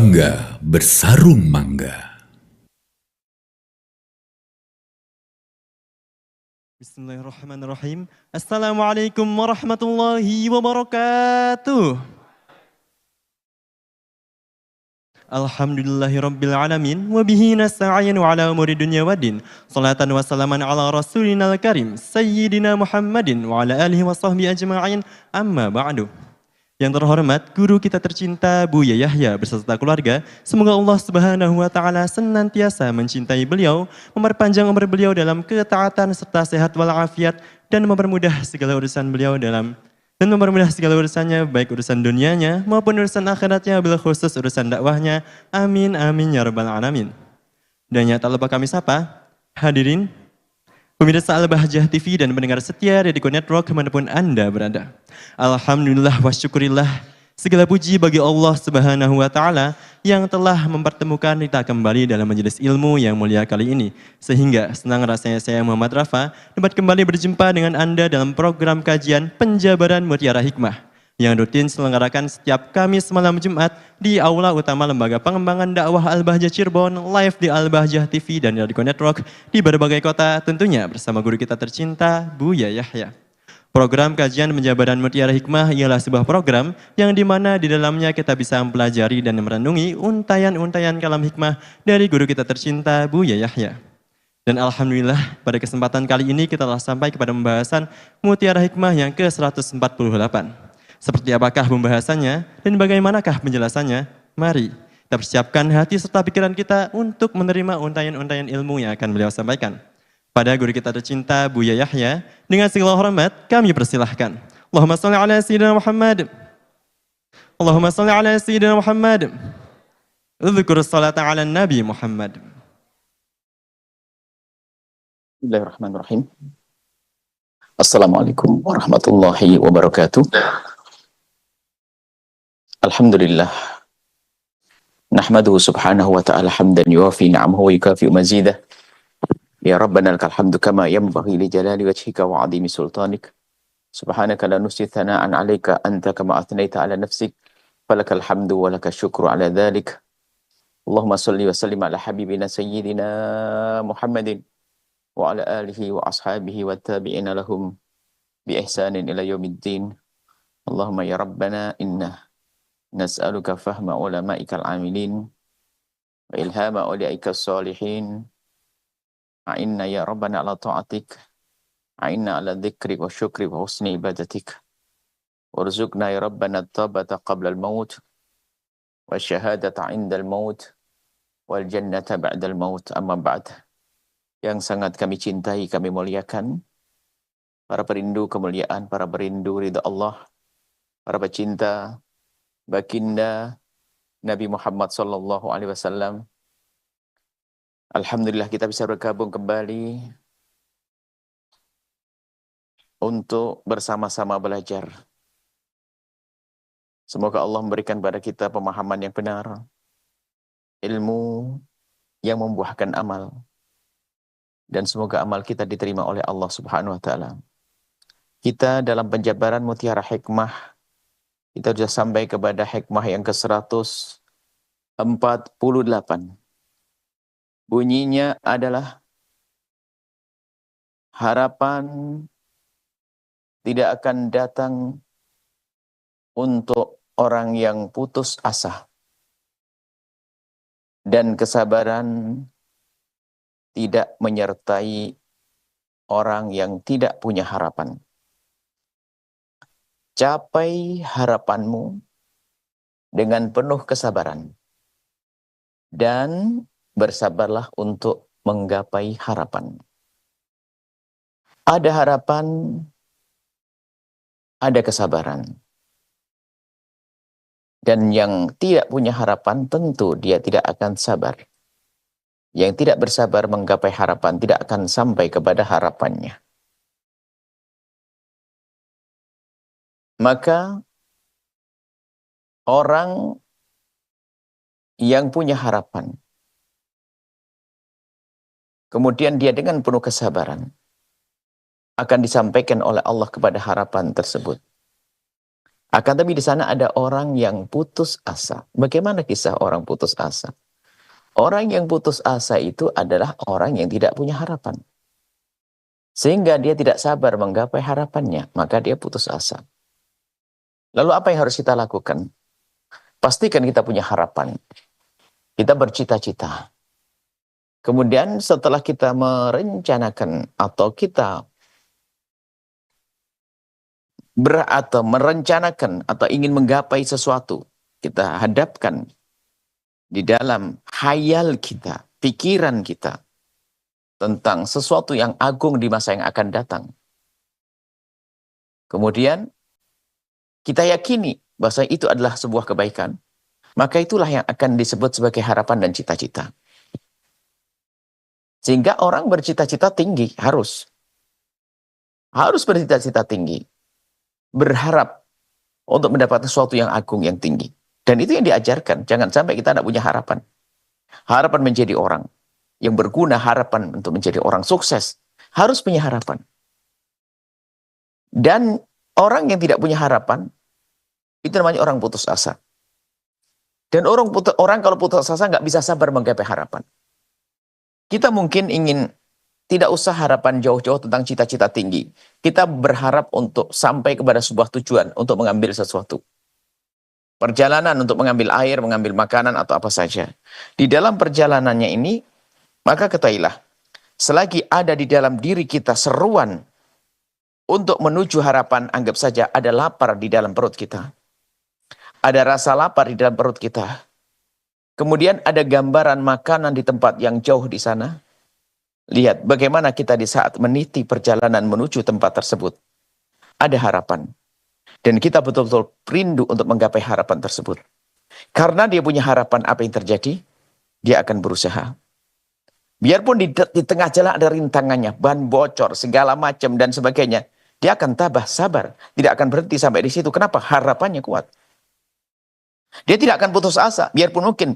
Bangga bersarung mangga. Bismillahirrahmanirrahim. Assalamualaikum warahmatullahi wabarakatuh. Alhamdulillahirabbil alamin wa bihi nasta'in wa ala umuri dunya waddin. Salatan wa salaman ala rasulina karim sayyidina Muhammadin wa ala alihi wa sahbihi ajma'in. Amma ba'du. Yang terhormat guru kita tercinta Buya Yahya beserta keluarga, semoga Allah Subhanahu wa taala senantiasa mencintai beliau, memperpanjang umur beliau dalam ketaatan serta sehat walafiat dan mempermudah segala urusan beliau baik urusan dunianya maupun urusan akhiratnya, bila khusus urusan dakwahnya. Amin amin ya rabbal alamin. Dan tak lupa kami sapa hadirin pemirsa Al-Bahjah TV dan pendengar setia Rediko Network kemanapun Anda berada. Alhamdulillah wa syukurillah, segala puji bagi Allah Subhanahu wa taala yang telah mempertemukan kita kembali dalam majelis ilmu yang mulia kali ini. Sehingga senang rasanya saya Muhammad Rafa dapat kembali berjumpa dengan Anda dalam program kajian Penjabaran Mutiara Hikmah yang rutin diselenggarakan setiap Kamis malam Jumat di Aula Utama Lembaga Pengembangan Dakwah Al-Bahjah Cirebon, live di Al-Bahjah TV dan Rediko Network di berbagai kota, tentunya bersama guru kita tercinta Buya Yahya. Program kajian Penjabaran Mutiara Hikmah ialah sebuah program yang dimana di dalamnya kita bisa mempelajari dan merenungi untayan-untayan kalam hikmah dari guru kita tercinta Buya Yahya. Dan alhamdulillah pada kesempatan kali ini kita telah sampai kepada pembahasan Mutiara Hikmah yang ke-148. Seperti apakah pembahasannya dan bagaimanakah penjelasannya? Mari kita persiapkan hati serta pikiran kita untuk menerima untayan-untayan ilmu yang akan beliau sampaikan. Pada guru kita tercinta Buya Yahya, dengan segala hormat kami persilahkan. Allahumma sholli ala sayyidina Muhammad. Allahumma sholli ala sayyidina Muhammad. Udzkur salata ala Nabi Muhammad. Bismillahirrahmanirrahim. Assalamualaikum warahmatullahi wabarakatuh. Alhamdulillah. Nahmaduhu subhanahu wa ta'ala hamdan yuwafi ni'amahu wa yukafi'u mazidah. Ya Rabbana lakal hamdu kama yanbaghi li jalali wajhika wa 'azimi sultanik. Subhanaka la nuhsi thana'an 'alaika anta kama athnaita 'ala nafsik. Falakal hamdu wa lakal syukru 'ala dhalik. Allahumma shalli wa sallim ala habibina sayyidina Muhammadin wa ala alihi wa ashabihi wa tabi'ina lahum bi ihsanin ila yaumiddin. Allahumma ya Rabbana inna nas'aluka fahma ulama'ikal amilin wa ilhama awliyaikal salihin. A'inna ya Rabbana ala ta'atik, a'inna ala dhikri wa syukri wa husni ibadatik, warzuqna ya Rabbana tabata qabla al-maut wa syahadata inda al-maut wal jannata ba'da al-maut. Amma ba'd. Yang sangat kami cintai, kami muliakan para perindu kemuliaan, para perindu ridha Allah, para pecinta baginda Nabi Muhammad sallallahu alaihi wasallam. Alhamdulillah kita bisa bergabung kembali untuk bersama-sama belajar. Semoga Allah memberikan pada kita pemahaman yang benar, ilmu yang membuahkan amal, dan semoga amal kita diterima oleh Allah Subhanahu wa taala. Kita dalam penjabaran Mutiara Hikmah, kita sudah sampai kepada hikmah yang ke-148. Bunyinya adalah harapan tidak akan datang untuk orang yang putus asa, dan kesabaran tidak menyertai orang yang tidak punya harapan. Capai harapanmu dengan penuh kesabaran dan bersabarlah untuk menggapai harapan. Ada harapan, ada kesabaran. Dan yang tidak punya harapan tentu dia tidak akan sabar. Yang tidak bersabar menggapai harapan tidak akan sampai kepada harapannya. Maka orang yang punya harapan, kemudian dia dengan penuh kesabaran, akan disampaikan oleh Allah kepada harapan tersebut. Akan tapi di sana ada orang yang putus asa. Bagaimana kisah orang putus asa? Orang yang putus asa itu adalah orang yang tidak punya harapan. Sehingga dia tidak sabar menggapai harapannya, maka dia putus asa. Lalu apa yang harus kita lakukan? Pastikan kita punya harapan. Kita bercita-cita. Kemudian setelah kita merencanakan atau kita atau merencanakan atau ingin menggapai sesuatu, kita hadapkan di dalam khayal kita, pikiran kita tentang sesuatu yang agung di masa yang akan datang. Kemudian kita yakini bahwa itu adalah sebuah kebaikan, maka itulah yang akan disebut sebagai harapan dan cita-cita. Sehingga orang bercita-cita tinggi, harus bercita-cita tinggi. Berharap untuk mendapatkan sesuatu yang agung, yang tinggi. Dan itu yang diajarkan. Jangan sampai kita tidak punya harapan. Harapan menjadi orang yang berguna, harapan untuk menjadi orang sukses. Harus punya harapan. Dan orang yang tidak punya harapan, itu namanya orang putus asa. Dan orang kalau putus asa nggak bisa sabar menggapai harapan. Kita mungkin ingin tidak usah harapan jauh-jauh tentang cita-cita tinggi. Kita berharap untuk sampai kepada sebuah tujuan untuk mengambil sesuatu. Perjalanan untuk mengambil air, mengambil makanan atau apa saja. Di dalam perjalanannya ini, maka ketahuilah, selagi ada di dalam diri kita seruan untuk menuju harapan, anggap saja ada lapar di dalam perut kita. Ada rasa lapar di dalam perut kita. Kemudian ada gambaran makanan di tempat yang jauh di sana. Lihat bagaimana kita di saat meniti perjalanan menuju tempat tersebut. Ada harapan. Dan kita betul-betul rindu untuk menggapai harapan tersebut. Karena dia punya harapan, apa yang terjadi? Dia akan berusaha. Biarpun di tengah jalan ada rintangannya, ban bocor, segala macam dan sebagainya. Dia akan tabah, sabar. Tidak akan berhenti sampai di situ. Kenapa? Harapannya kuat. Dia tidak akan putus asa. Biarpun mungkin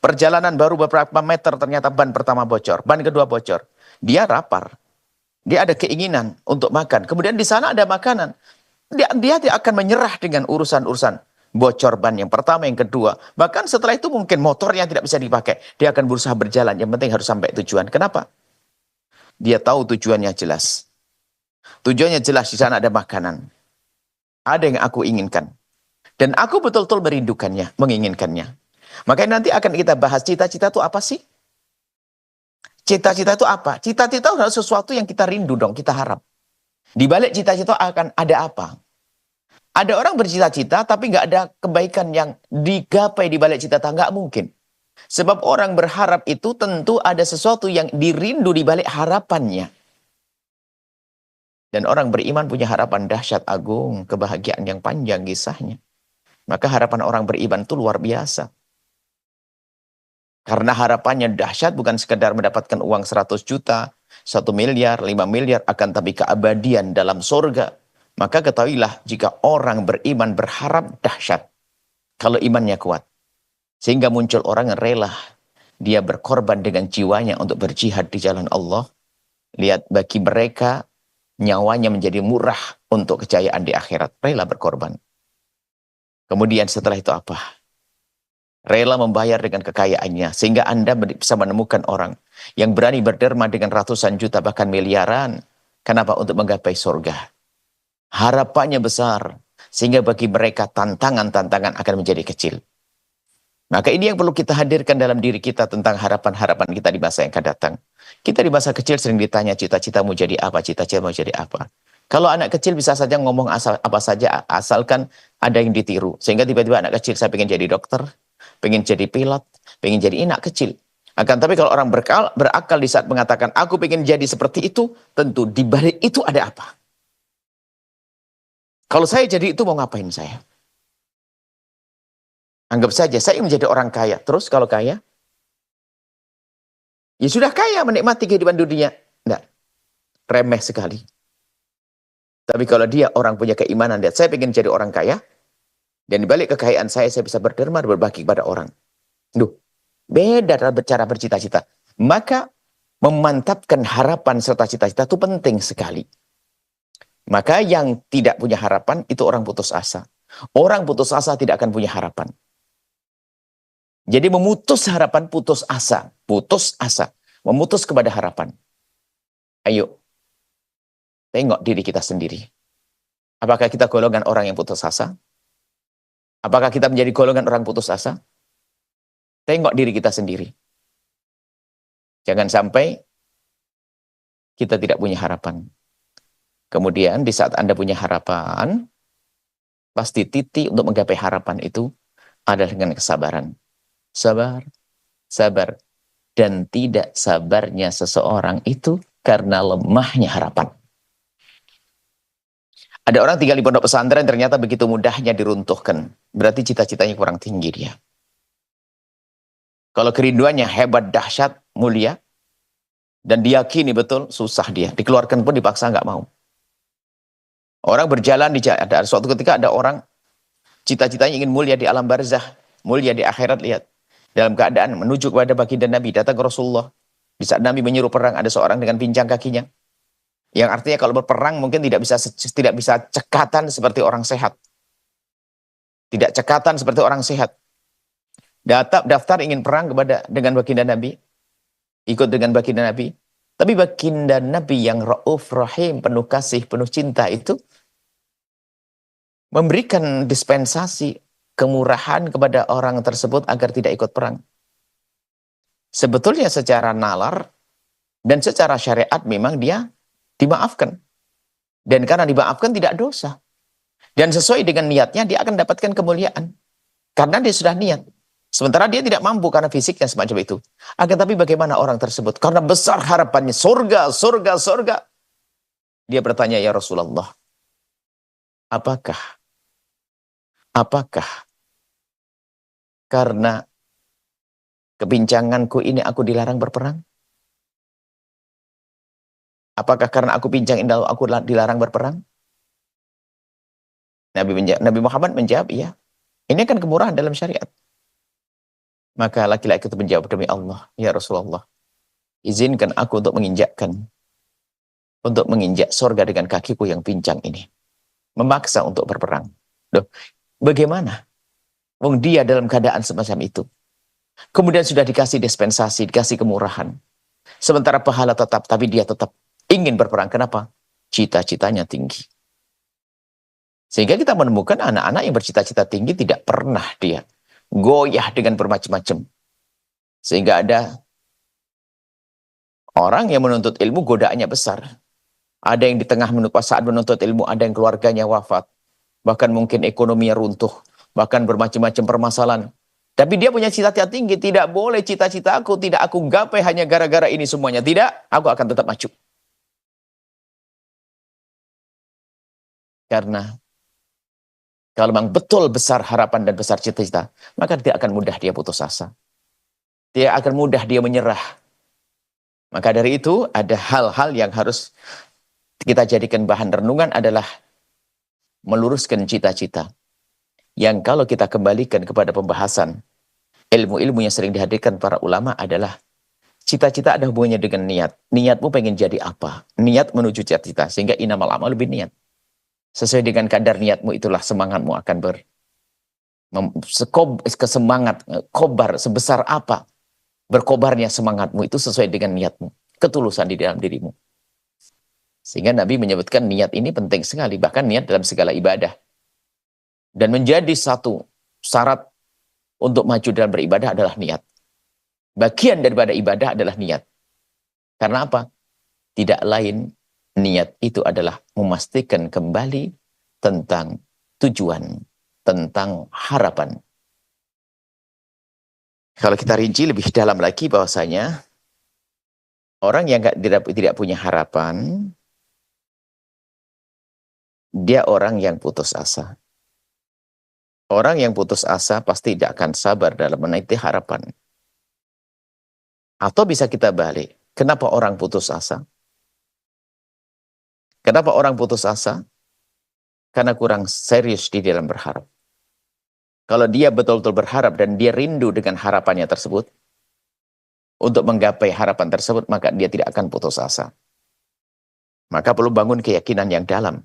perjalanan baru beberapa meter ternyata ban pertama bocor, ban kedua bocor. Dia lapar. Dia ada keinginan untuk makan. Kemudian di sana ada makanan. Dia tidak akan menyerah dengan urusan-urusan bocor ban yang pertama, yang kedua. Bahkan setelah itu mungkin motornya tidak bisa dipakai. Dia akan berusaha berjalan. Yang penting harus sampai tujuan. Kenapa? Dia tahu tujuannya jelas. Tujuannya jelas, di sana ada makanan. Ada yang aku inginkan. Dan aku betul-betul merindukannya, menginginkannya. Makanya nanti akan kita bahas cita-cita itu apa sih? Cita-cita itu apa? Cita-cita adalah sesuatu yang kita rindu dong, kita harap. Di balik cita-cita akan ada apa? Ada orang bercita-cita tapi nggak ada kebaikan yang digapai di balik cita-cita, nggak mungkin. Sebab orang berharap itu tentu ada sesuatu yang dirindu di balik harapannya. Dan orang beriman punya harapan dahsyat agung, kebahagiaan yang panjang kisahnya. Maka harapan orang beriman itu luar biasa. Karena harapannya dahsyat, bukan sekedar mendapatkan uang 100 juta, 1 miliar, 5 miliar, akan tapi keabadian dalam surga. Maka ketahuilah, jika orang beriman berharap dahsyat, kalau imannya kuat. Sehingga muncul orang yang rela, dia berkorban dengan jiwanya untuk berjihad di jalan Allah. Lihat, bagi mereka, nyawanya menjadi murah untuk kejayaan di akhirat. Rela berkorban. Kemudian setelah itu apa? Rela membayar dengan kekayaannya. Sehingga Anda bisa menemukan orang yang berani berderma dengan ratusan juta bahkan miliaran. Kenapa? Untuk menggapai surga. Harapannya besar. Sehingga bagi mereka tantangan-tantangan akan menjadi kecil. Maka ini yang perlu kita hadirkan dalam diri kita tentang harapan-harapan kita di masa yang akan datang. Kita di masa kecil sering ditanya cita-citamu jadi apa, cita-citamu jadi apa. Kalau anak kecil bisa saja ngomong apa saja asalkan ada yang ditiru. Sehingga tiba-tiba anak kecil, saya pengen jadi dokter, pengen jadi pilot, pengen jadi anak kecil. Akan tapi kalau orang berakal di saat mengatakan aku pengen jadi seperti itu, tentu di balik itu ada apa. Kalau saya jadi itu mau ngapain saya? Anggap saja saya ingin menjadi orang kaya. Terus kalau kaya? Ya sudah kaya, menikmati kehidupan dunia. Enggak. Remeh sekali. Tapi kalau dia orang punya keimanan, lihat, saya ingin jadi orang kaya, dan di balik kekayaan saya bisa berderma dan berbagi kepada orang. Duh, beda dalam cara bercita-cita. Maka memantapkan harapan serta cita-cita itu penting sekali. Maka yang tidak punya harapan itu orang putus asa. Orang putus asa tidak akan punya harapan. Jadi memutus harapan, putus asa. Putus asa. Memutus kepada harapan. Ayo, tengok diri kita sendiri. Apakah kita golongan orang yang putus asa? Apakah kita menjadi golongan orang putus asa? Tengok diri kita sendiri. Jangan sampai kita tidak punya harapan. Kemudian di saat Anda punya harapan, pasti titik untuk menggapai harapan itu adalah dengan kesabaran. Sabar, sabar. Dan tidak sabarnya seseorang itu karena lemahnya harapan. Ada orang tinggal di pondok pesantren ternyata begitu mudahnya diruntuhkan. Berarti cita-citanya kurang tinggi dia. Kalau kerinduannya hebat, dahsyat, mulia, dan diyakini betul, susah dia. Dikeluarkan pun dipaksa nggak mau. Orang berjalan, ada suatu ketika ada orang, cita-citanya ingin mulia di alam barzah, mulia di akhirat, lihat. Dalam keadaan menuju kepada baginda Nabi, datang ke Rasulullah. Di saat Nabi menyuruh perang, ada seorang dengan pincang kakinya. Yang artinya kalau berperang mungkin tidak bisa cekatan seperti orang sehat. Tidak cekatan seperti orang sehat. Daftar ingin perang dengan baginda Nabi. Ikut dengan baginda Nabi. Tapi baginda Nabi yang Rauf Rahim, penuh kasih, penuh cinta itu memberikan dispensasi kemurahan kepada orang tersebut agar tidak ikut perang. Sebetulnya secara nalar dan secara syariat memang dia dimaafkan. Dan karena dimaafkan tidak dosa. Dan sesuai dengan niatnya dia akan dapatkan kemuliaan. Karena dia sudah niat. Sementara dia tidak mampu karena fisiknya semacam itu. Akan tapi bagaimana orang tersebut? Karena besar harapannya surga, surga, surga. Dia bertanya, ya Rasulullah, apakah karena kepincanganku ini aku dilarang berperang? Apakah karena aku pincang ini aku dilarang berperang? Nabi Muhammad menjawab, iya. Ini kan kemurahan dalam syariat. Maka laki-laki itu menjawab, demi Allah, ya Rasulullah, izinkan aku untuk menginjak surga dengan kakiku yang pincang ini. Memaksa untuk berperang. Loh, bagaimana? Wong dia dalam keadaan semacam itu. Kemudian sudah dikasih dispensasi, dikasih kemurahan. Sementara pahala tetap, tapi dia tetap ingin berperang. Kenapa? Cita-citanya tinggi. Sehingga kita menemukan anak-anak yang bercita-cita tinggi tidak pernah dia goyah dengan bermacam-macam. Sehingga ada orang yang menuntut ilmu godaannya besar. Ada yang di tengah saat menuntut ilmu, ada yang keluarganya wafat. Bahkan mungkin ekonominya runtuh. Bahkan bermacam-macam permasalahan. Tapi dia punya cita-cita tinggi. Tidak boleh cita-cita aku tidak aku gapai hanya gara-gara ini semuanya. Tidak, aku akan tetap maju. Karena kalau memang betul besar harapan dan besar cita-cita, maka tidak akan mudah dia putus asa. Tidak akan mudah dia menyerah. Maka dari itu ada hal-hal yang harus kita jadikan bahan renungan adalah meluruskan cita-cita. Yang kalau kita kembalikan kepada pembahasan ilmu-ilmu yang sering dihadirkan para ulama adalah cita-cita ada hubungannya dengan niat. Niatmu pengen jadi apa? Niat menuju cita-cita. Sehingga inamal amal lebih niat. Sesuai dengan kadar niatmu itulah semangatmu akan kesemangat, kobar sebesar apa. Berkobarnya semangatmu itu sesuai dengan niatmu. Ketulusan di dalam dirimu. Sehingga Nabi menyebutkan niat ini penting sekali. Bahkan niat dalam segala ibadah. Dan menjadi satu syarat untuk maju dalam beribadah adalah niat. Bagian daripada ibadah adalah niat. Karena apa? Tidak lain, niat itu adalah memastikan kembali tentang tujuan, tentang harapan. Kalau kita rinci lebih dalam lagi bahwasanya orang yang tidak punya harapan, dia orang yang putus asa. Orang yang putus asa pasti tidak akan sabar dalam meniti harapan. Atau bisa kita balik. Kenapa orang putus asa? Kenapa orang putus asa? Karena kurang serius di dalam berharap. Kalau dia betul-betul berharap dan dia rindu dengan harapannya tersebut, untuk menggapai harapan tersebut, maka dia tidak akan putus asa. Maka perlu bangun keyakinan yang dalam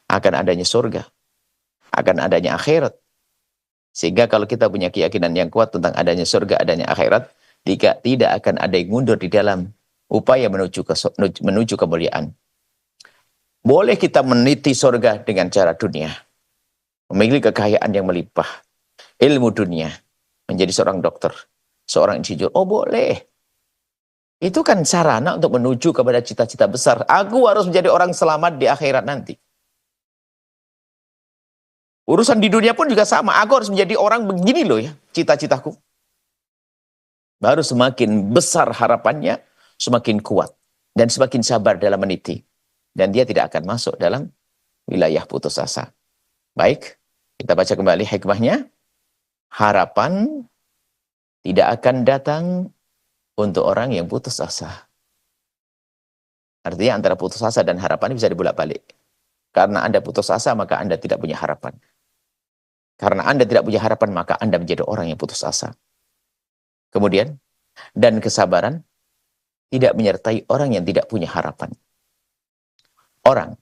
akan adanya surga. akan adanya akhirat. Sehingga kalau kita punya keyakinan yang kuat tentang adanya surga, adanya akhirat, tidak akan ada yang mundur di dalam upaya menuju kemuliaan. Boleh kita meniti surga dengan cara dunia. Memiliki kekayaan yang melimpah. Ilmu dunia. Menjadi seorang dokter. Seorang insinyur. Oh boleh. Itu kan sarana untuk menuju kepada cita-cita besar. Aku harus menjadi orang selamat di akhirat nanti. Urusan di dunia pun juga sama. Aku harus menjadi orang begini loh ya, cita-citaku. Baru semakin besar harapannya, semakin kuat. Dan semakin sabar dalam meniti. Dan dia tidak akan masuk dalam wilayah putus asa. Baik, kita baca kembali hikmahnya. Harapan tidak akan datang untuk orang yang putus asa. Artinya antara putus asa dan harapan bisa dibolak-balik. Karena Anda putus asa, maka Anda tidak punya harapan. Karena Anda tidak punya harapan, maka Anda menjadi orang yang putus asa. Kemudian, dan kesabaran tidak menyertai orang yang tidak punya harapan. Orang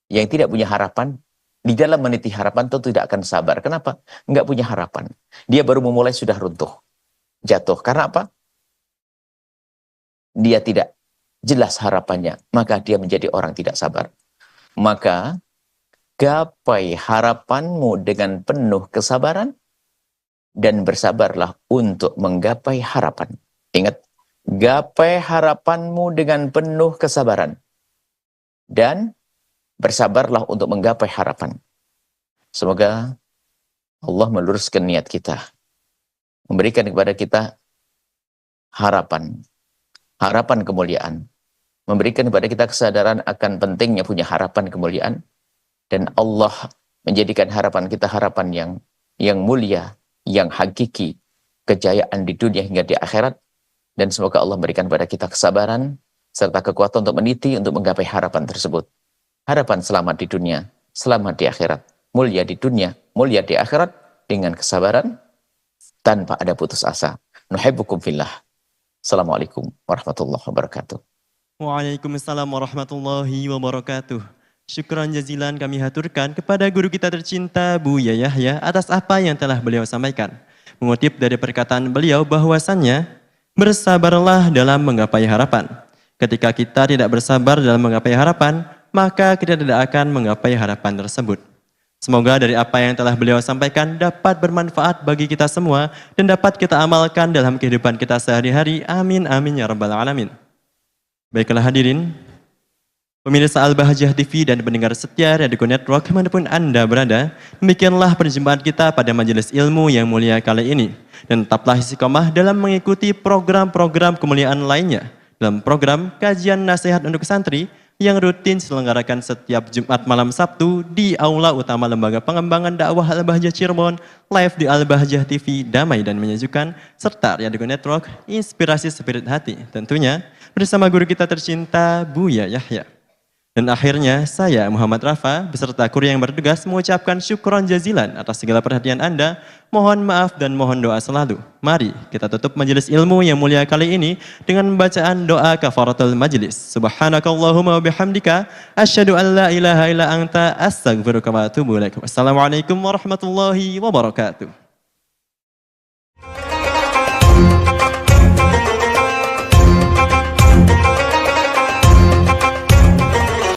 yang tidak punya harapan, di dalam meniti harapan tentu tidak akan sabar. Kenapa? Enggak punya harapan. Dia baru memulai sudah runtuh. Jatuh. Karena apa? Dia tidak jelas harapannya. Maka dia menjadi orang tidak sabar. Maka gapai harapanmu dengan penuh kesabaran dan bersabarlah untuk menggapai harapan. Ingat, gapai harapanmu dengan penuh kesabaran dan bersabarlah untuk menggapai harapan. Semoga Allah meluruskan niat kita, memberikan kepada kita harapan, harapan kemuliaan, memberikan kepada kita kesadaran akan pentingnya punya harapan kemuliaan. Dan Allah menjadikan harapan kita harapan yang mulia, yang hakiki, kejayaan di dunia hingga di akhirat. Dan semoga Allah memberikan kepada kita kesabaran, serta kekuatan untuk meniti, untuk menggapai harapan tersebut. Harapan selamat di dunia, selamat di akhirat. Mulia di dunia, mulia di akhirat, dengan kesabaran, tanpa ada putus asa. Nuhibbukum fillah. Assalamualaikum warahmatullahi wabarakatuh. Waalaikumsalam warahmatullahi wabarakatuh. Syukran jazilan kami haturkan kepada guru kita tercinta Buya Yahya atas apa yang telah beliau sampaikan. Mengutip dari perkataan beliau bahwasannya, bersabarlah dalam menggapai harapan. Ketika kita tidak bersabar dalam menggapai harapan, maka kita tidak akan menggapai harapan tersebut. Semoga dari apa yang telah beliau sampaikan dapat bermanfaat bagi kita semua dan dapat kita amalkan dalam kehidupan kita sehari-hari. Amin, amin, ya rabbal alamin. Baiklah hadirin, pemirsa Al-Bahjah TV dan pendengar setia Radio Network dimanapun Anda berada, demikianlah perjumpaan kita pada majelis ilmu yang mulia kali ini. Dan tetaplah istiqomah dalam mengikuti program-program kemuliaan lainnya dalam program kajian nasihat untuk santri yang rutin diselenggarakan setiap Jumat malam Sabtu di Aula Utama Lembaga Pengembangan Dakwah Al-Bahjah Cirebon, live di Al-Bahjah TV, damai dan menyejukkan, serta Radio Network, inspirasi spirit hati. Tentunya bersama guru kita tercinta Buya Yahya. Dan akhirnya saya Muhammad Rafa beserta kru yang bertugas mengucapkan syukron jazilan atas segala perhatian Anda. Mohon maaf dan mohon doa selalu. Mari kita tutup majelis ilmu yang mulia kali ini dengan bacaan doa kafaratul majlis. Subhanakallahumma wa bihamdika asyhadu an la ilaha illa anta astaghfiruka wa atubu ilaik. Wassalamualaikum warahmatullahi wabarakatuh.